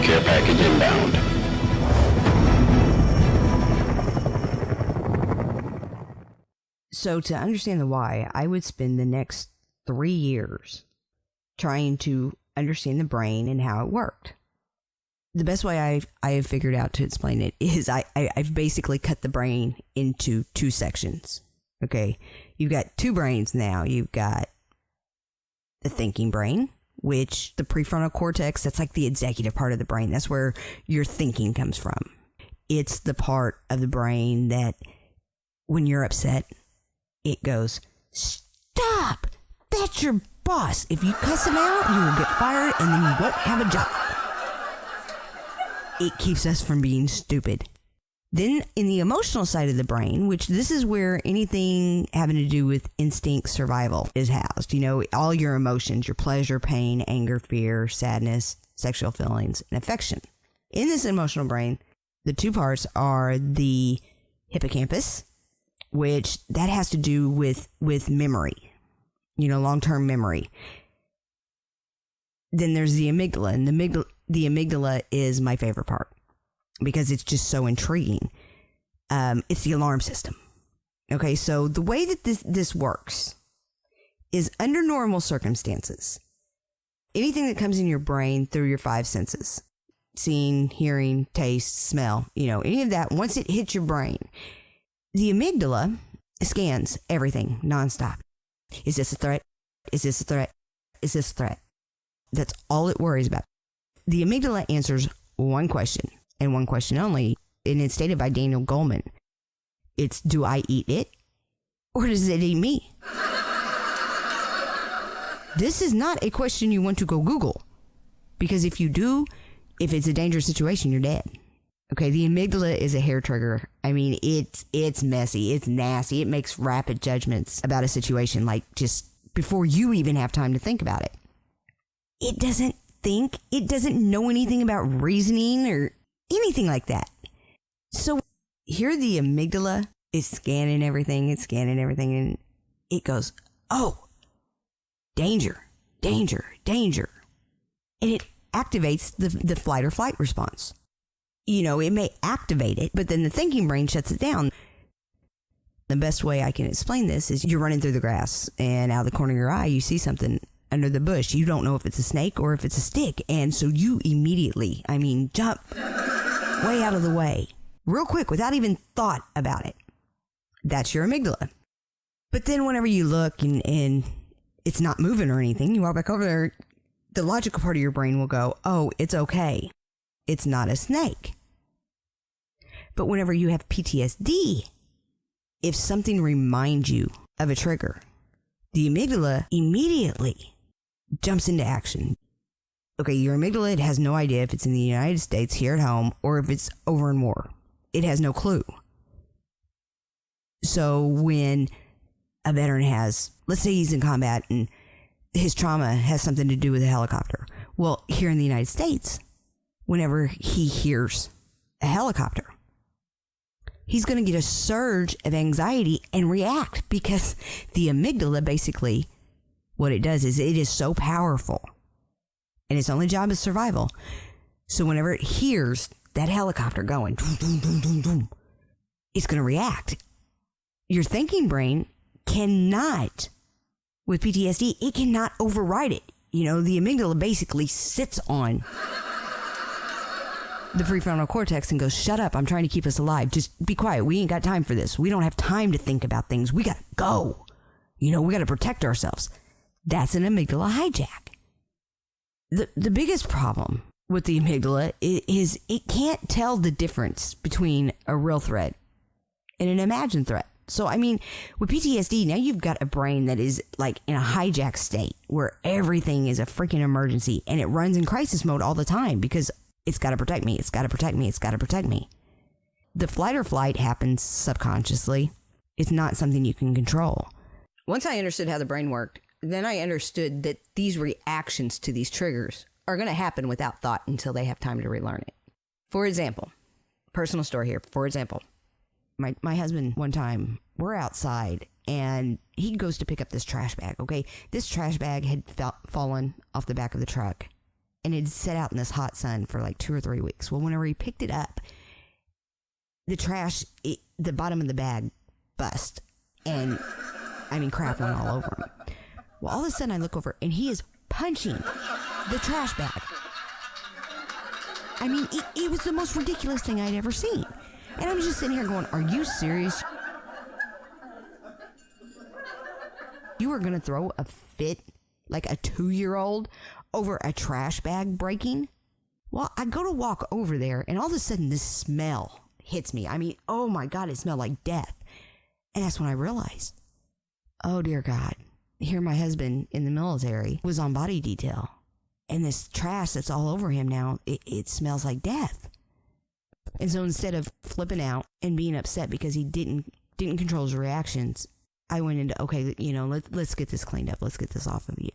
Care package inbound. So to understand the why, I would spend the next 3 years trying to understand the brain and how it worked. The best way I have figured out to explain it is I've basically cut the brain into 2 sections. Okay, you've got 2 brains now. You've got the thinking brain, which the prefrontal cortex, that's like the executive part of the brain. That's where your thinking comes from. It's the part of the brain that when you're upset, it goes, stop, that's your boss. If you cuss him out, you will get fired and then you won't have a job. It keeps us from being stupid. Then in the emotional side of the brain, which this is where anything having to do with instinct survival is housed. You know, all your emotions, your pleasure, pain, anger, fear, sadness, sexual feelings, and affection. In this emotional brain, the 2 parts are the hippocampus, which that has to do with memory, you know, long-term memory. Then there's the amygdala, and the amygdala is my favorite part because it's just so intriguing. It's the alarm system. Okay, so the way that this works is under normal circumstances, anything that comes in your brain through your 5 senses, seeing, hearing, taste, smell, you know, any of that, once it hits your brain, the amygdala scans everything nonstop. Is this a threat? Is this a threat? Is this a threat? That's all it worries about. The amygdala answers one question and one question only, and it's stated by Daniel Goleman. It's, do I eat it or does it eat me? This is not a question you want to go Google, because if you do, if it's a dangerous situation, you're dead. Okay, the amygdala is a hair trigger. I mean, it's messy, it's nasty. It makes rapid judgments about a situation, like just before you even have time to think about it. It doesn't think, it doesn't know anything about reasoning or anything like that. So here the amygdala is scanning everything, and it goes, oh, danger, danger, danger. And it activates the flight or flight response. You know, it may activate it, but then the thinking brain shuts it down. The best way I can explain this is you're running through the grass and out of the corner of your eye, you see something under the bush. You don't know if it's a snake or if it's a stick. And so you immediately, jump way out of the way, real quick, without even thought about it. That's your amygdala. But then whenever you look and it's not moving or anything, you walk back over there, the logical part of your brain will go, oh, it's okay. It's not a snake. But whenever you have PTSD, if something reminds you of a trigger, the amygdala immediately jumps into action. Okay, your amygdala, it has no idea if it's in the United States, here at home, or if it's over in war. It has no clue. So when a veteran has, let's say he's in combat and his trauma has something to do with a helicopter. Well, here in the United States, whenever he hears a helicopter, he's going to get a surge of anxiety and react, because the amygdala, basically, what it does is it is so powerful and its only job is survival. So whenever it hears that helicopter going, doom, doom, doom, doom, doom, it's going to react. Your thinking brain cannot, with PTSD, it cannot override it. You know, the amygdala basically sits on the prefrontal cortex and goes, shut up, I'm trying to keep us alive. Just be quiet. We ain't got time for this. We don't have time to think about things. We got to go. You know, we got to protect ourselves. That's an amygdala hijack. The biggest problem with the amygdala is it can't tell the difference between a real threat and an imagined threat. So, with PTSD, now you've got a brain that is like in a hijack state where everything is a freaking emergency and it runs in crisis mode all the time because it's got to protect me. It's got to protect me. It's got to protect me. The flight or flight happens subconsciously. It's not something you can control. Once I understood how the brain worked, then I understood that these reactions to these triggers are going to happen without thought until they have time to relearn it. For example, personal story here. For example, my husband, one time, we're outside and he goes to pick up this trash bag, okay? This trash bag had fallen off the back of the truck and it sat out in this hot sun for like 2 or 3 weeks. Well, whenever he picked it up, the trash, the bottom of the bag bust, and I mean crap went all over him. Well, all of a sudden I look over and he is punching the trash bag. I mean, it was the most ridiculous thing I'd ever seen. And I'm just sitting here going, are you serious? You are going to throw a fit like a 2-year-old over a trash bag breaking? Well, I go to walk over there and all of a sudden this smell hits me. I mean, oh my God, it smelled like death. And that's when I realized, oh dear God, here my husband in the military was on body detail. And this trash that's all over him now, it smells like death. And so instead of flipping out and being upset because he didn't control his reactions, I went into, okay, let's get this cleaned up. Let's get this off of you.